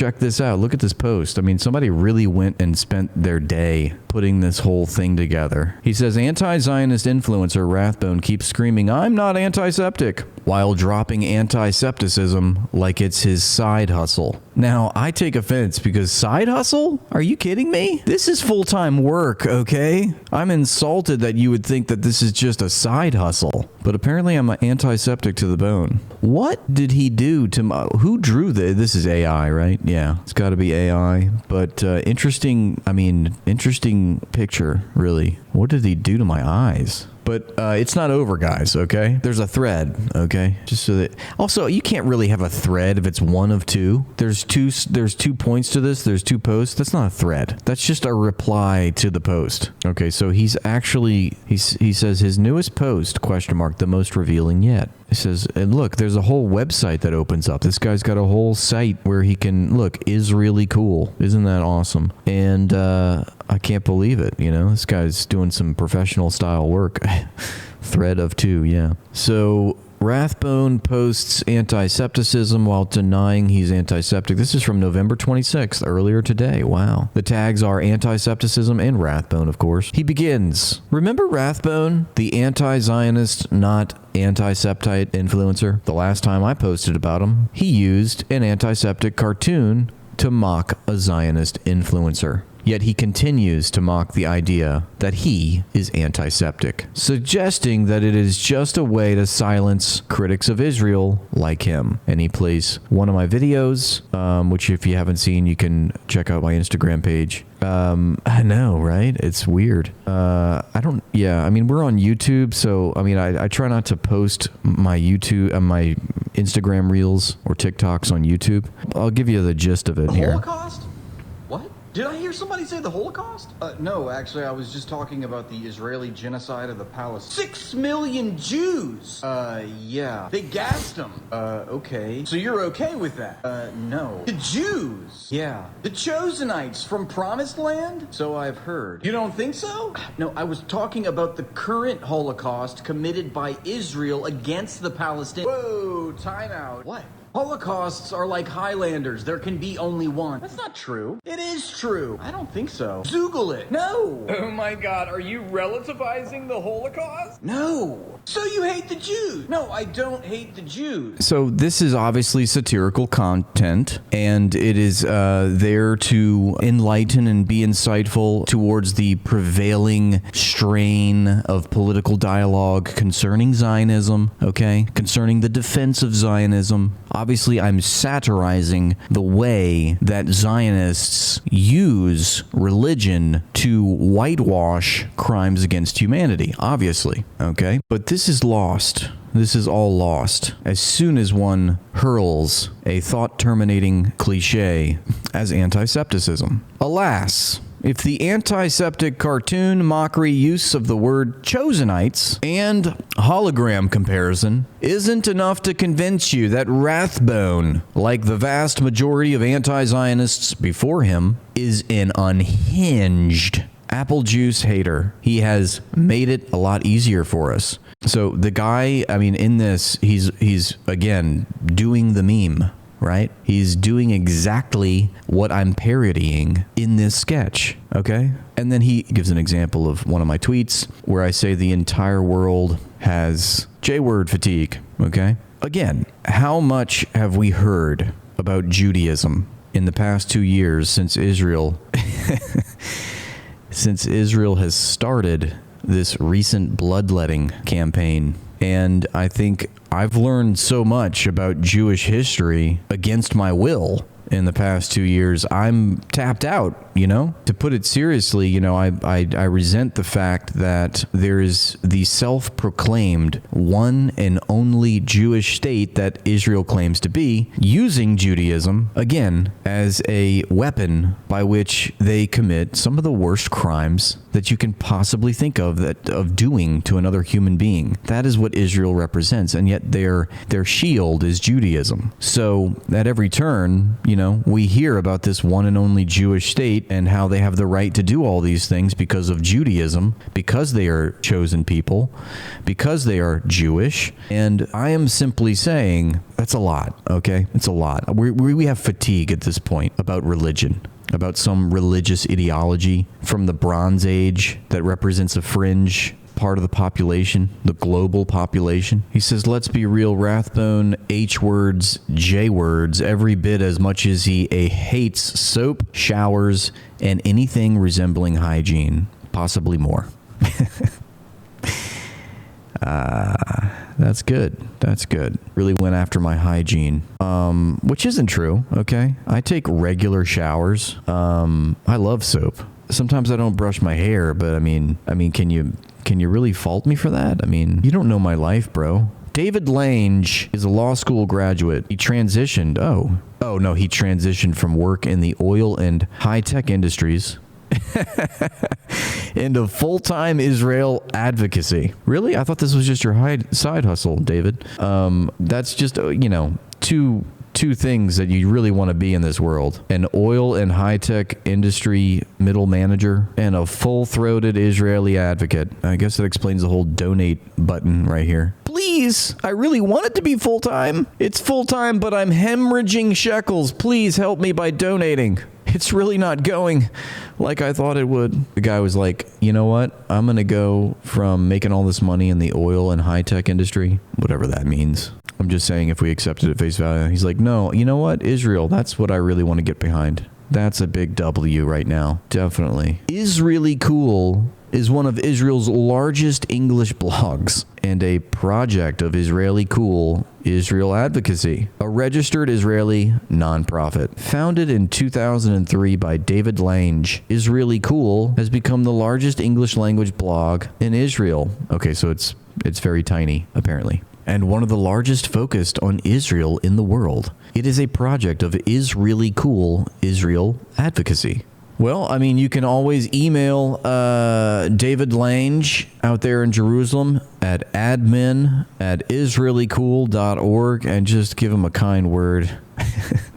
Check this out. Look at this post. I mean, somebody really went and spent their day putting this whole thing together. He says, anti-Zionist influencer Rathbone keeps screaming, I'm not antiseptic, while dropping anti-Septicism like it's his side hustle. Now, I take offense because side hustle? Are you kidding me? This is full-time work, okay? I'm insulted that you would think that this is just a side hustle. But apparently I'm antiseptic to the bone. What did he do to my... Who drew this? Is AI, right? Yeah, it's got to be AI. But interesting picture, really. What did he do to my eyes? But it's not over, guys, okay? There's a thread, okay? Just so that... Also, you can't really have a thread if it's one of two. There's two points to this. There's two posts. That's not a thread. That's just a reply to the post. Okay, so he's actually... He says his newest post, question mark, the most revealing yet. He says, and look, there's a whole website that opens up. This guy's got a whole site where he can... Look, is really cool. Isn't that awesome? And I can't believe it, you know? This guy's doing some professional style work. Thread of two, yeah. So Rathbone posts anti-septicism while denying he's antiseptic. This is from November 26th, earlier today. Wow. The tags are anti-septicism and Rathbone, of course. He begins, remember Rathbone, the anti-Zionist, not antiseptite influencer? The last time I posted about him, he used an antiseptic cartoon to mock a Zionist influencer. Yet he continues to mock the idea that he is antiseptic, suggesting that it is just a way to silence critics of Israel like him. And he plays one of my videos, which if you haven't seen, you can check out my Instagram page. I know, right? It's weird. I mean, we're on YouTube, so, I mean, I try not to post my YouTube and my Instagram reels or TikToks on YouTube. I'll give you the gist of it here. Holocaust? What? Did I hear somebody say the Holocaust? No, actually, I was just talking about the Israeli genocide of the Palestinians. 6 million Jews! Yeah. They gassed them. Okay. So you're okay with that? No. The Jews! Yeah. The Chosenites from Promised Land? So I've heard. You don't think so? No, I was talking about the current Holocaust committed by Israel against the Palestinians. Whoa, time out. What? Holocausts are like Highlanders. There can be only one. That's not true. It is true. I don't think so. Google it. No. Oh my god, are you relativizing the Holocaust? No. So you hate the Jews? No, I don't hate the Jews. So this is obviously satirical content, and it is there to enlighten and be insightful towards the prevailing strain of political dialogue concerning Zionism, okay? Concerning the defense of Zionism. Obviously, I'm satirizing the way that Zionists use religion to whitewash crimes against humanity, obviously, okay? But this is lost. This is all lost as soon as one hurls a thought-terminating cliche as anti-Septicism. Alas, if the antiseptic cartoon mockery use of the word Chosenites and hologram comparison isn't enough to convince you that Rathbone, like the vast majority of anti-Zionists before him, is an unhinged apple juice hater, he has made it a lot easier for us. So the guy, I mean, in this, he's again doing the meme, right? He's doing exactly what I'm parodying in this sketch, okay? And then he gives an example of one of my tweets where I say the entire world has J-word fatigue, okay? Again, how much have we heard about Judaism in the past 2 years since Israel has started this recent bloodletting campaign? And I think I've learned so much about Jewish history against my will in the past 2 years. I'm tapped out, you know? To put it seriously, you know, I resent the fact that there is the self-proclaimed one and only Jewish state that Israel claims to be, using Judaism, again, as a weapon by which they commit some of the worst crimes that you can possibly think of doing to another human being. That is what Israel represents, and yet their shield is Judaism. So at every turn, we hear about this one and only Jewish state and how they have the right to do all these things because of Judaism, because they are chosen people, because they are Jewish. And I am simply saying that's a lot, okay? It's a lot. We have fatigue at this point about religion, about some religious ideology from the Bronze Age that represents a fringe part of the population, the global population. He says, let's be real, Rathbone H words, J words, every bit as much as he hates soap, showers, and anything resembling hygiene, possibly more. That's good. That's good. Really went after my hygiene, which isn't true. Okay. I take regular showers. I love soap. Sometimes I don't brush my hair, but I mean, can you really fault me for that? I mean, you don't know my life, bro. David Lange is a law school graduate. He transitioned. Oh no, he transitioned from work in the oil and high-tech industries into full-time Israel advocacy. Really? I thought this was just your side hustle, David. That's just, two things that you really want to be in this world: an oil and high-tech industry middle manager and a full-throated Israeli advocate. I guess that explains the whole donate button right here. Please, I really want it to be full-time. It's full-time, but I'm hemorrhaging shekels. Please help me by donating. It's really not going like I thought it would. The guy was like, you know what? I'm going to go from making all this money in the oil and high-tech industry, whatever that means. I'm just saying if we accept it at face value. He's like, no, you know what? Israel, that's what I really want to get behind. That's a big W right now. Definitely. Israeli Cool is one of Israel's largest English blogs and a project of Israeli Cool Israel Advocacy, a registered Israeli nonprofit. Founded in 2003 by David Lange, Israeli Cool has become the largest English language blog in Israel. Okay, so it's very tiny, apparently. And one of the largest focused on Israel in the world. It is a project of Israeli Cool Israel Advocacy. Well, I mean, you can always email David Lange out there in Jerusalem at admin@israelicool.org and just give him a kind word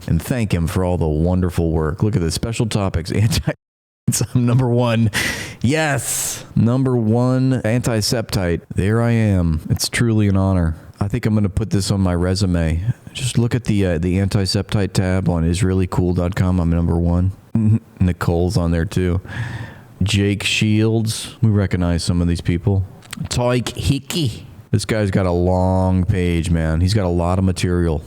and thank him for all the wonderful work. Look at the special topics. I'm number one. Yes. Number one anti-Septite. There I am. It's truly an honor. I think I'm going to put this on my resume. Just look at the anti-Septite tab on israelicool.com. I'm number one. Nicole's on there too. Jake Shields. We recognize some of these people. Toik Hickey. This guy's got a long page, man. He's got a lot of material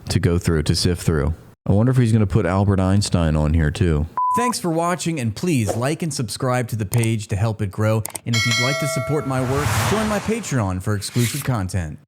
to go through, to sift through. I wonder if he's going to put Albert Einstein on here too. Thanks for watching, and please like and subscribe to the page to help it grow. And if you'd like to support my work, join my Patreon for exclusive content.